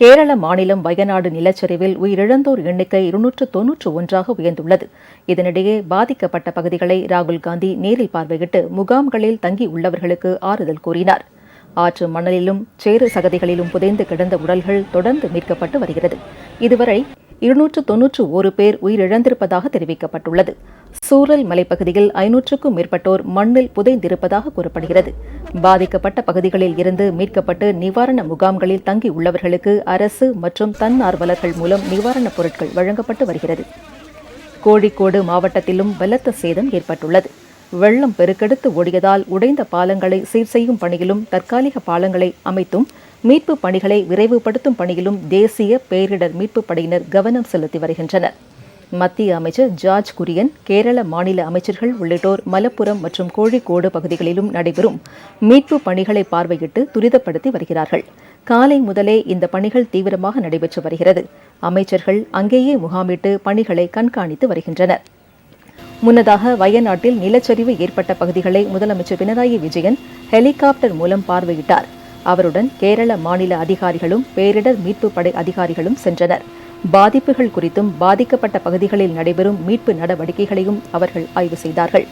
கேரள மாநிலம் வயநாடு நிலச்சரிவில் உயிரிழந்தோர் எண்ணிக்கை 291 உயர்ந்துள்ளது. இதனிடையே பாதிக்கப்பட்ட பகுதிகளை ராகுல் காந்தி நேரில் பார்வையிட்டு முகாம்களில் தங்கியுள்ளவர்களுக்கு ஆறுதல் கூறினார். ஆற்று மணலிலும் சேறு சகதிகளிலும் புதைந்து கிடந்த உடல்கள் தொடர்ந்து மீட்கப்பட்டு வருகிறது. இதுவரை 291 பேர் உயிரிழந்திருப்பதாக தெரிவிக்கப்பட்டுள்ளது. சூரல் மலைப்பகுதியில் 500க்கும் மேற்பட்டோர் மண்ணில் புதைந்திருப்பதாக கூறப்படுகிறது. பாதிக்கப்பட்ட பகுதிகளில் இருந்து மீட்கப்பட்டு நிவாரண முகாம்களில் தங்கியுள்ளவர்களுக்கு அரசு மற்றும் தன்னார்வலர்கள் மூலம் நிவாரணப் பொருட்கள் வழங்கப்பட்டு வருகிறது. கோழிக்கோடு மாவட்டத்திலும் பலத்த சேதம் ஏற்பட்டுள்ளது. வெள்ளம் பெருக்கெடுத்து ஓடியதால் உடைந்த பாலங்களை சீர் செய்யும் பணியிலும் தற்காலிக பாலங்களை அமைத்தும் மீட்புப் பணிகளை விரைவுபடுத்தும் பணியிலும் தேசிய பேரிடர் மீட்புப் படையினர் கவனம் செலுத்தி வருகின்றனர். மத்திய அமைச்சர் ஜார்ஜ் குரியன், கேரள மாநில அமைச்சர்கள் உள்ளிட்டோர் மலப்புரம் மற்றும் கோழிக்கோடு பகுதிகளிலும் நடைபெறும் மீட்புப் பணிகளை பார்வையிட்டு துரிதப்படுத்தி வருகிறார்கள். காலை முதலே இந்த பணிகள் தீவிரமாக நடைபெற்று வருகிறது. அமைச்சர்கள் அங்கேயே முகாமிட்டு பணிகளை கண்காணித்து வருகின்றனர். முன்னதாக வயநாட்டில் நிலச்சரிவு ஏற்பட்ட பகுதிகளை முதலமைச்சர் பினராயி விஜயன் ஹெலிகாப்டர் மூலம் பார்வையிட்டார். அவருடன் கேரள மாநில அதிகாரிகளும் பேரிடர் மீட்புப் படை அதிகாரிகளும் சென்றனர். பாதிப்புகள் குறித்தும் பாதிக்கப்பட்ட பகுதிகளில் நடைபெறும் மீட்பு நடவடிக்கைகளையும் அவர்கள் ஆய்வு செய்தார்கள்.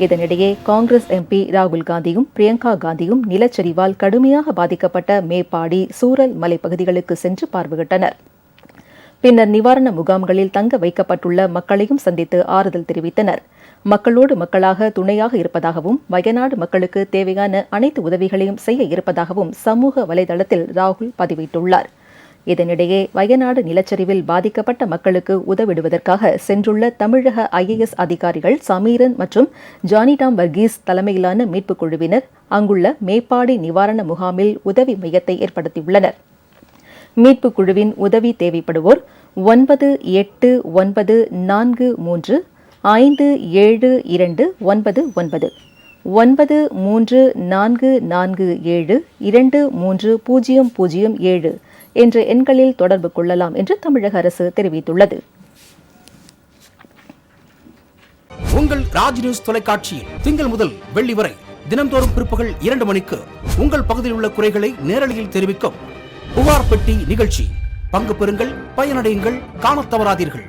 இதனிடையே காங்கிரஸ் எம்பி ராகுல் காந்தியும் பிரியங்கா காந்தியும் நிலச்சரிவால் கடுமையாக பாதிக்கப்பட்ட மேப்பாடி, சூரல் மலைப்பகுதிகளுக்கு சென்று பார்வையிட்டனர். பின்னர் நிவாரண முகாம்களில் தங்க வைக்கப்பட்டுள்ள மக்களையும் சந்தித்து ஆறுதல் தெரிவித்தனர். மக்களோடு மக்களாக துணையாக இருப்பதாகவும் வயநாடு மக்களுக்கு தேவையான அனைத்து உதவிகளையும் செய்ய இருப்பதாகவும் சமூக வலைதளத்தில் ராகுல் பதிவிட்டுள்ளார். இதனிடையே வயநாடு நிலச்சரிவில் பாதிக்கப்பட்ட மக்களுக்கு உதவிடுவதற்காக சென்றுள்ள தமிழக IAS அதிகாரிகள் சமீரன் மற்றும் ஜானிடாம் வர்கீஸ் தலைமையிலான மீட்புக் குழுவினர் அங்குள்ள மேப்பாடி நிவாரண முகாமில் உதவி மையத்தை ஏற்படுத்தியுள்ளனர். மீட்புக் குழுவின் உதவி தேவைப்படுவோர் 9894357299 93472307 என்ற எண்களில் தொடர்பு கொள்ளலாம் என்று தமிழக அரசு தெரிவித்துள்ளது. உங்கள் ராஜ் நியூஸ் தொலைக்காட்சியில் திங்கள் முதல் வெள்ளி வரை தினந்தோறும் பிற்பகல் 2 மணிக்கு உங்கள் பகுதியில் உள்ள குறைகளை நேரலையில் தெரிவிக்கும் புகார் பெட்டி நிகழ்ச்சி. பங்கு பெறுங்கள், பயனடையுங்கள், காணத் தவறாதீர்கள்.